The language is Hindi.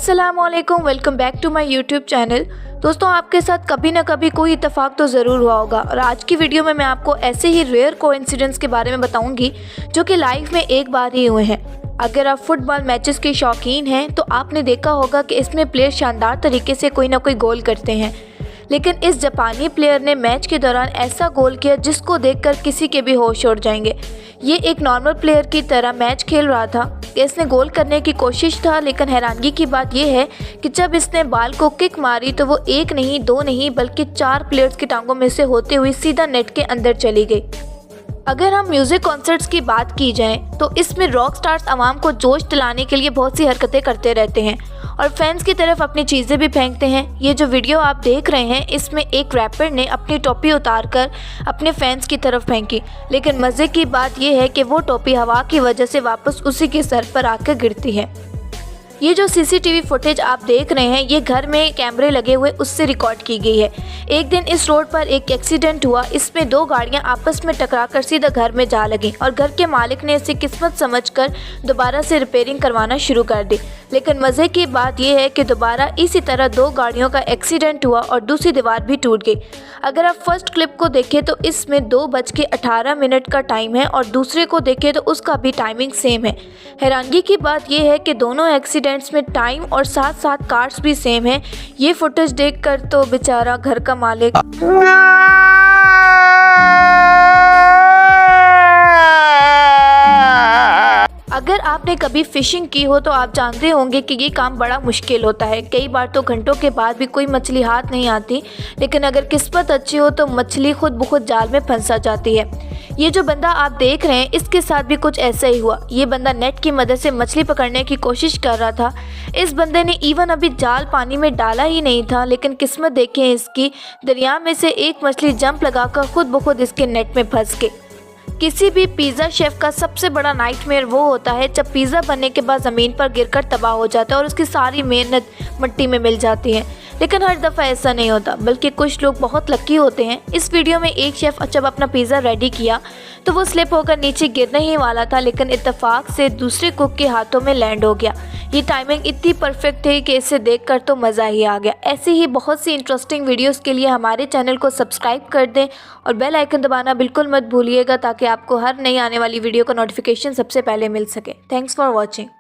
अस्सलामुअलैकुम, welcome back to my YouTube channel. दोस्तों, आपके साथ कभी ना कभी कोई इत्तेफाक तो ज़रूर हुआ होगा और आज की वीडियो में मैं आपको ऐसे ही रेयर कोइंसिडेंस के बारे में बताऊंगी जो कि लाइफ में एक बार ही हुए हैं। अगर आप फुटबॉल मैचेस के शौकीन हैं तो आपने देखा होगा कि इसमें प्लेयर शानदार तरीके से कोई ना कोई गोल करते हैं, लेकिन इस जापानी प्लेयर ने मैच के दौरान ऐसा गोल किया जिसको देखकर किसी के भी होश उड़ जाएंगे। ये एक नॉर्मल प्लेयर की तरह मैच खेल रहा था। इसने गोल करने की कोशिश था, लेकिन हैरानगी की बात यह है कि जब इसने बॉल को किक मारी तो वो एक नहीं, दो नहीं, बल्कि 4 प्लेयर्स की टांगों में से होते हुए सीधा नेट के अंदर चली गई। अगर हम म्यूज़िक कॉन्सर्ट्स की बात की जाए तो इसमें रॉक स्टार्स आवाम को जोश दिलाने के लिए बहुत सी हरकतें करते रहते हैं और फैंस की तरफ अपनी चीज़ें भी फेंकते हैं। ये जो वीडियो आप देख रहे हैं, इसमें एक रैपर ने अपनी टोपी उतारकर अपने फैंस की तरफ फेंकी, लेकिन मज़े की बात यह है कि वो टोपी हवा की वजह से वापस उसी के सर पर आकर गिरती है। ये जो सीसीटीवी फुटेज आप देख रहे हैं, ये घर में कैमरे लगे हुए उससे रिकॉर्ड की गई है। एक दिन इस रोड पर एक एक्सीडेंट हुआ। इसमें 2 गाड़ियां आपस में टकराकर सीधा घर में जा लगी और घर के मालिक ने इसे किस्मत समझकर दोबारा से रिपेयरिंग करवाना शुरू कर दी। लेकिन मज़े की बात यह है कि दोबारा इसी तरह 2 गाड़ियों का एक्सीडेंट हुआ और दूसरी दीवार भी टूट गई। अगर आप फर्स्ट क्लिप को देखें तो इसमें 2:18 का टाइम है और दूसरे को देखें तो उसका भी टाइमिंग सेम है। हैरानगी की बात यह है कि दोनों एक्सीडेंट्स में टाइम और साथ साथ कार्स भी सेम है। ये फुटेज देखकर तो बेचारा घर का मालिक अगर आपने कभी फ़िशिंग की हो तो आप जानते होंगे कि ये काम बड़ा मुश्किल होता है। कई बार तो घंटों के बाद भी कोई मछली हाथ नहीं आती, लेकिन अगर किस्मत अच्छी हो तो मछली खुद ब खुद जाल में फंस जाती है। ये जो बंदा आप देख रहे हैं, इसके साथ भी कुछ ऐसा ही हुआ। ये बंदा नेट की मदद से मछली पकड़ने की कोशिश कर रहा था। इस बंदे ने इवन अभी जाल पानी में डाला ही नहीं था, लेकिन किस्मत देखें इसकी, दरिया में से एक मछली जंप लगाकर खुद ब खुद इसके नेट में फंस गई। किसी भी पिज़्ज़ा शेफ़ का सबसे बड़ा नाइटमेयर वो होता है जब पिज़्ज़ा बनने के बाद ज़मीन पर गिरकर तबाह हो जाता है और उसकी सारी मेहनत मिट्टी में मिल जाती है। लेकिन हर दफ़ा ऐसा नहीं होता, बल्कि कुछ लोग बहुत लकी होते हैं। इस वीडियो में एक शेफ़ जब अपना पिज़्ज़ा रेडी किया तो वो स्लिप होकर नीचे गिरने ही वाला था, लेकिन इत्तेफाक से दूसरे कुक के हाथों में लैंड हो गया। ये टाइमिंग इतनी परफेक्ट थी कि इसे देखकर तो मज़ा ही आ गया। ऐसी ही बहुत सी इंटरेस्टिंग वीडियोस के लिए हमारे चैनल को सब्सक्राइब कर दें और बेल आइकन दबाना बिल्कुल मत भूलिएगा, ताकि आपको हर नई आने वाली वीडियो का नोटिफिकेशन सबसे पहले मिल सके। Thanks for watching.